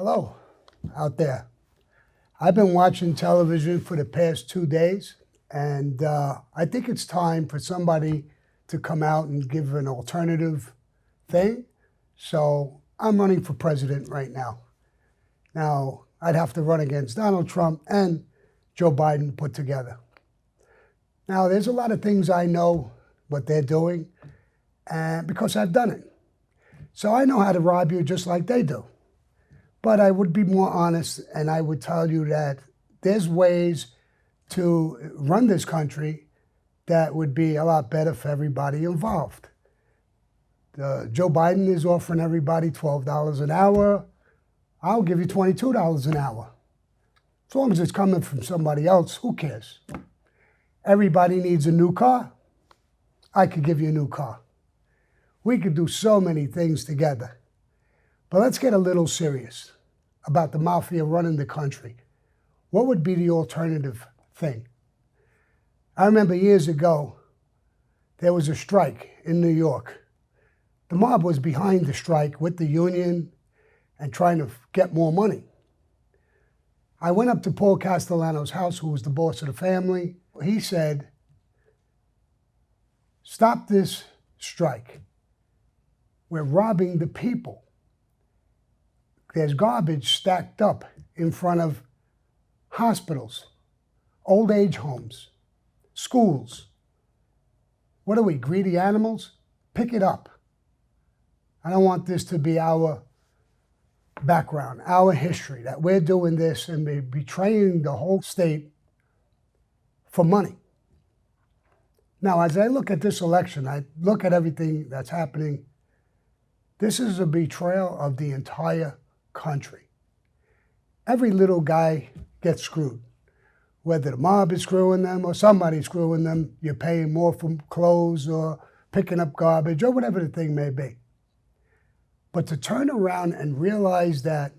Hello, out there. I've been watching television for the past 2 days, and I think it's time for somebody to come out and give an alternative thing. So I'm running for president right now. Now, I'd have to run against Donald Trump and Joe Biden put together. Now, there's a lot of things I know what they're doing, and because I've done it. So I know how to rob you just like they do. But I would be more honest, and I would tell you that there's ways to run this country that would be a lot better for everybody involved. Joe Biden is offering everybody $12 an hour. I'll give you $22 an hour. As long as it's coming from somebody else, who cares? Everybody needs a new car. I could give you a new car. We could do so many things together. But let's get a little serious about the mafia running the country. What would be the alternative thing? I remember years ago, there was a strike in New York. The mob was behind the strike with the union and trying to get more money. I went up to Paul Castellano's house, who was the boss of the family. He said, "Stop this strike. We're robbing the people. There's garbage stacked up in front of hospitals, old age homes, schools. What are we, greedy animals? Pick it up. I don't want this to be our background, our history, that we're doing this and we're betraying the whole state for money." Now, as I look at this election, I look at everything that's happening. This is a betrayal of the entire country. Every little guy gets screwed. Whether the mob is screwing them or somebody's screwing them, you're paying more for clothes or picking up garbage or whatever the thing may be. But to turn around and realize that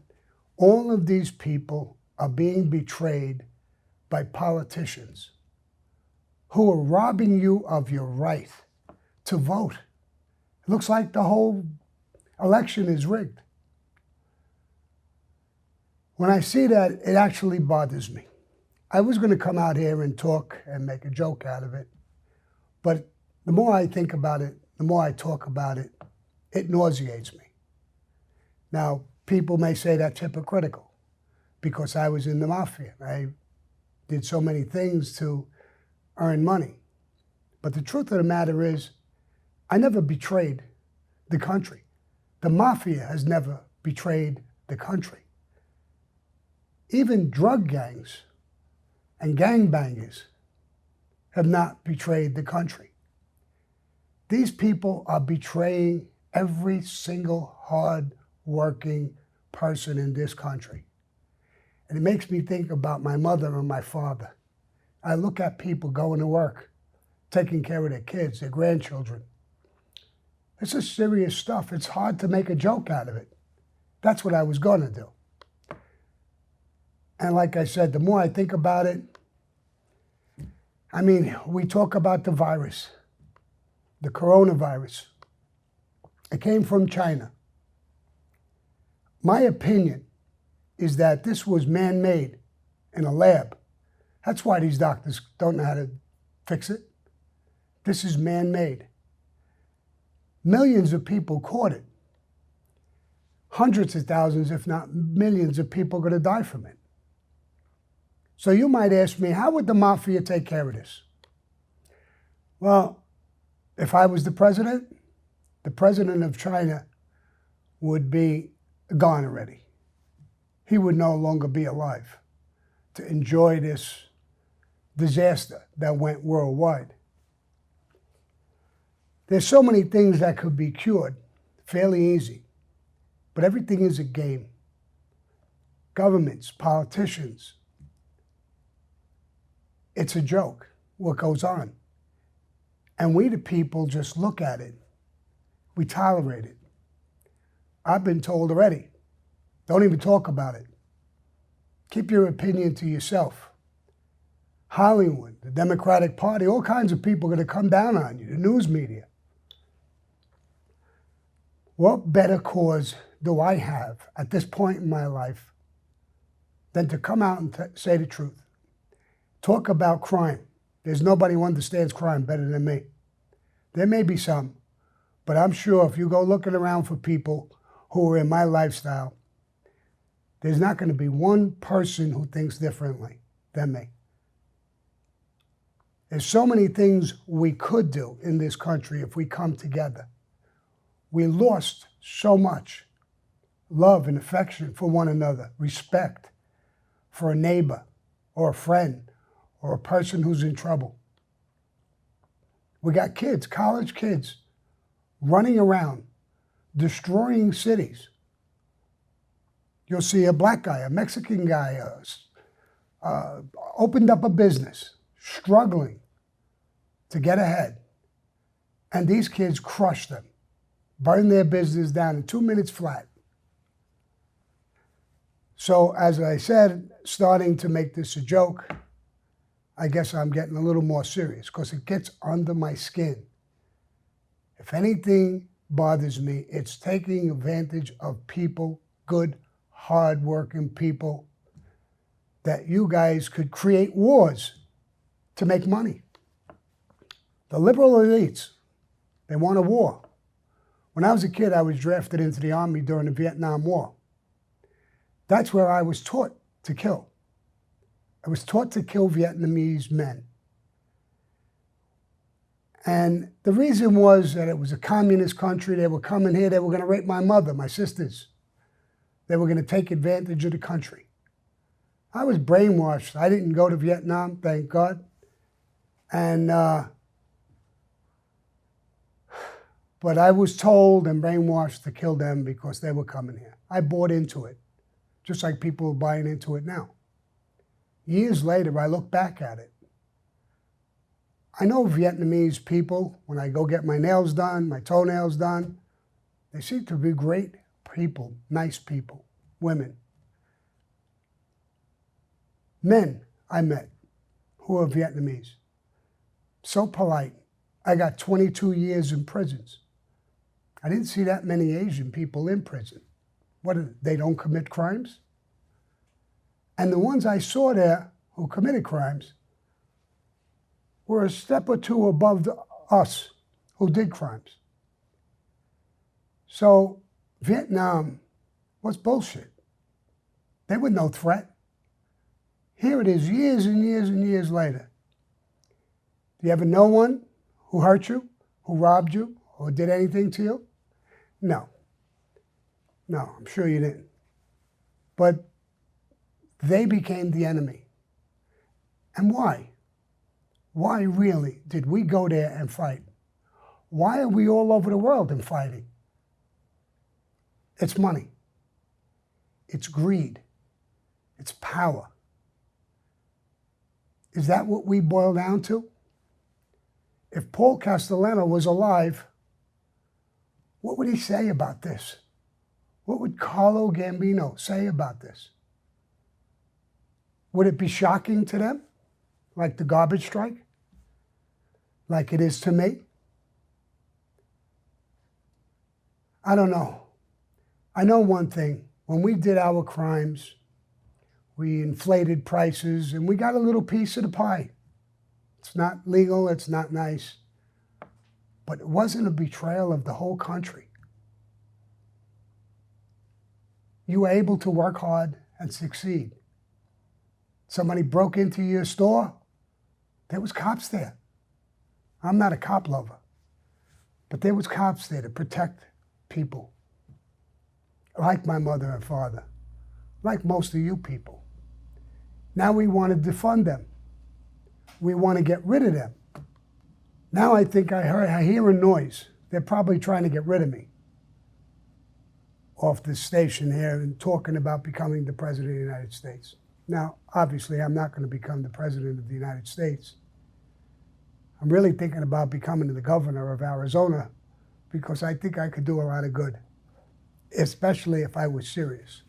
all of these people are being betrayed by politicians who are robbing you of your right to vote. It looks like the whole election is rigged. When I see that, it actually bothers me. I was going to come out here and talk and make a joke out of it, but the more I think about it, the more I talk about it, it nauseates me. Now, people may say that's hypocritical because I was in the mafia. I did so many things to earn money. But the truth of the matter is, I never betrayed the country. The mafia has never betrayed the country. Even drug gangs and gangbangers have not betrayed the country. These people are betraying every single hard-working person in this country. And it makes me think about my mother and my father. I look at people going to work, taking care of their kids, their grandchildren. This is serious stuff. It's hard to make a joke out of it. That's what I was going to do. And like I said, the more I think about it, I mean, we talk about the virus, the coronavirus. It came from China. My opinion is that this was man-made in a lab. That's why these doctors don't know how to fix it. This is man-made. Millions of people caught it. Hundreds of thousands, if not millions of people are going to die from it. So you might ask me, how would the mafia take care of this? Well, if I was the president of China would be gone already. He would no longer be alive to enjoy this disaster that went worldwide. There's so many things that could be cured fairly easy, but everything is a game. Governments, politicians, it's a joke what goes on. And we the people just look at it. We tolerate it. I've been told already, don't even talk about it. Keep your opinion to yourself. Hollywood, the Democratic Party, all kinds of people are going to come down on you, the news media. What better cause do I have at this point in my life than to come out and say the truth? Talk about crime. There's nobody who understands crime better than me. There may be some, but I'm sure if you go looking around for people who are in my lifestyle, there's not going to be one person who thinks differently than me. There's so many things we could do in this country if we come together. We lost so much love and affection for one another, respect for a neighbor or a friend or a person who's in trouble. We got kids, college kids, running around, destroying cities. You'll see a black guy, a Mexican guy, opened up a business, struggling to get ahead. And these kids crushed them, burned their business down in 2 minutes flat. So as I said, starting to make this a joke, I guess I'm getting a little more serious because it gets under my skin. If anything bothers me, it's taking advantage of people, good, hard-working people, that you guys could create wars to make money. The liberal elites, they want a war. When I was a kid, I was drafted into the Army during the Vietnam War. That's where I was taught to kill. I was taught to kill Vietnamese men. And the reason was that it was a communist country. They were coming here. They were going to rape my mother, my sisters. They were going to take advantage of the country. I was brainwashed. I didn't go to Vietnam, thank God. And but I was told and brainwashed to kill them because they were coming here. I bought into it, just like people are buying into it now. Years later, I look back at it. I know Vietnamese people, when I go get my nails done, my toenails done, they seem to be great people, nice people, women. Men I met who are Vietnamese, so polite. I got 22 years in prisons. I didn't see that many Asian people in prison. What, they don't commit crimes? And the ones I saw there who committed crimes were a step or two above us who did crimes. So Vietnam was bullshit. They were no threat. Here it is years and years and years later. Do you ever know one who hurt you, who robbed you, or did anything to you? No. No, I'm sure you didn't. But they became the enemy. And why? Why really did we go there and fight? Why are we all over the world and fighting? It's money. It's greed. It's power. Is that what we boil down to? If Paul Castellano was alive, what would he say about this? What would Carlo Gambino say about this? Would it be shocking to them, like the garbage strike, like it is to me? I don't know. I know one thing. When we did our crimes, we inflated prices and we got a little piece of the pie. It's not legal, it's not nice, but it wasn't a betrayal of the whole country. You were able to work hard and succeed. Somebody broke into your store, there was cops there. I'm not a cop lover, but there was cops there to protect people, like my mother and father, like most of you people. Now we want to defund them. We want to get rid of them. Now I think I hear a noise. They're probably trying to get rid of me off this station here and talking about becoming the President of the United States. Now, obviously, I'm not going to become the President of the United States. I'm really thinking about becoming the governor of Arizona because I think I could do a lot of good, especially if I was serious.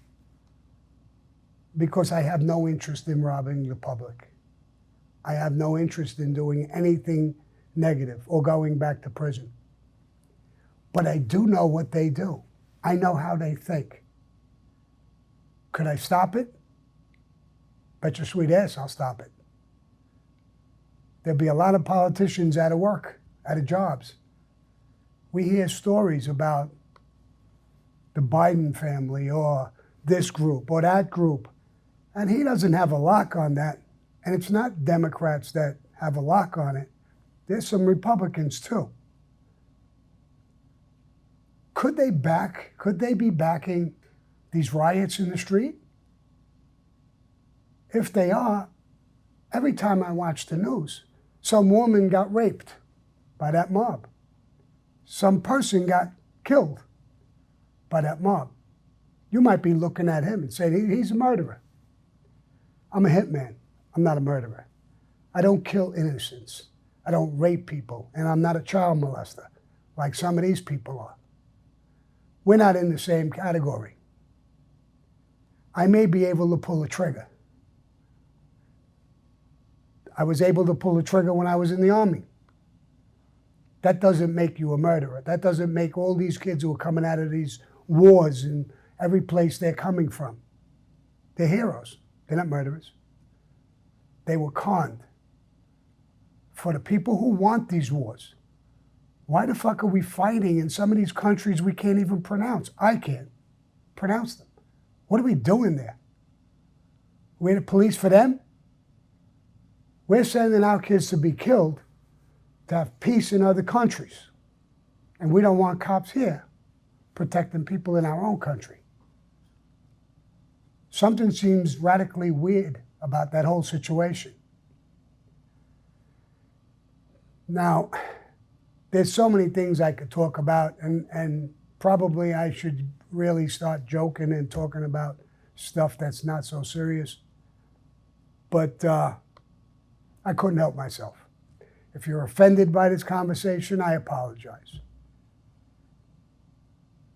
Because I have no interest in robbing the public. I have no interest in doing anything negative or going back to prison. But I do know what they do. I know how they think. Could I stop it? Bet your sweet ass I'll stop it. There'll be a lot of politicians out of work, out of jobs. We hear stories about the Biden family or this group or that group, and he doesn't have a lock on that. And it's not Democrats that have a lock on it. There's some Republicans too. Could they be backing these riots in the street? If they are, every time I watch the news, some woman got raped by that mob. Some person got killed by that mob. You might be looking at him and saying, he's a murderer. I'm a hitman. I'm not a murderer. I don't kill innocents. I don't rape people. And I'm not a child molester like some of these people are. We're not in the same category. I may be able to pull a trigger. I was able to pull a trigger when I was in the Army. That doesn't make you a murderer. That doesn't make all these kids who are coming out of these wars in every place they're coming from. They're heroes. They're not murderers. They were conned. For the people who want these wars, why the fuck are we fighting in some of these countries we can't even pronounce? I can't pronounce them. What are we doing there? We're the police for them? We're sending our kids to be killed to have peace in other countries. And we don't want cops here protecting people in our own country. Something seems radically weird about that whole situation. Now, there's so many things I could talk about, and probably I should really start joking and talking about stuff that's not so serious. But I couldn't help myself. If you're offended by this conversation, I apologize.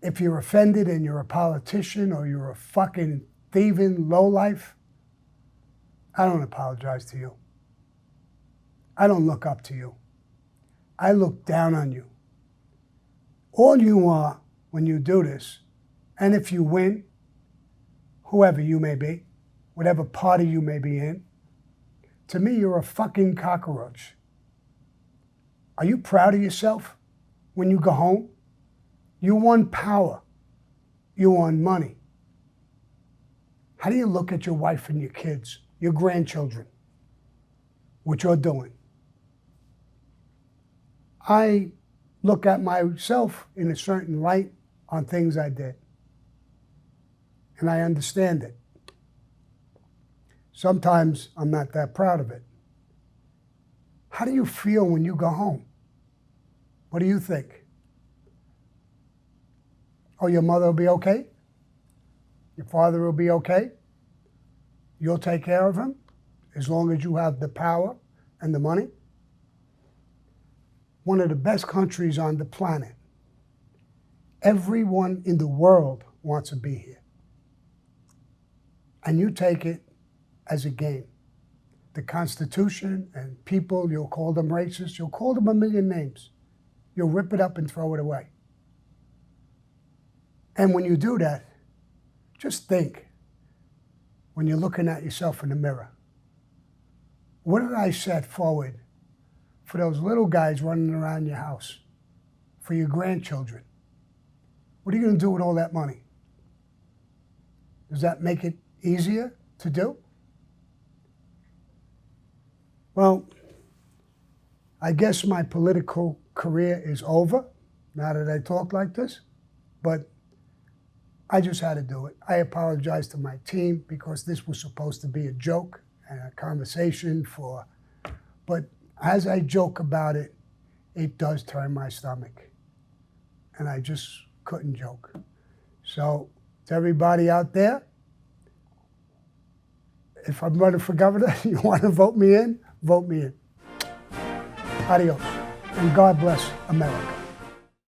If you're offended and you're a politician or you're a fucking thieving lowlife, I don't apologize to you. I don't look up to you. I look down on you. All you are when you do this, and if you win, whoever you may be, whatever party you may be in, to me, you're a fucking cockroach. Are you proud of yourself when you go home? You won power. You won money. How do you look at your wife and your kids, your grandchildren, what you're doing? I look at myself in a certain light on things I did. And I understand it. Sometimes I'm not that proud of it. How do you feel when you go home? What do you think? Oh, your mother will be okay? Your father will be okay? You'll take care of him as long as you have the power and the money? One of the best countries on the planet. Everyone in the world wants to be here. And you take it as a game. The Constitution and people, you'll call them racist, you'll call them a million names. You'll rip it up and throw it away. And when you do that, just think, when you're looking at yourself in the mirror, what did I set forward for those little guys running around your house, for your grandchildren? What are you going to do with all that money? Does that make it easier to do? Well, I guess my political career is over now that I talk like this, but I just had to do it. I apologize to my team because this was supposed to be a joke and a conversation but as I joke about it, it does turn my stomach. And I just couldn't joke. So to everybody out there, if I'm running for governor, you want to vote me in, vote me in. Adios. And God bless America.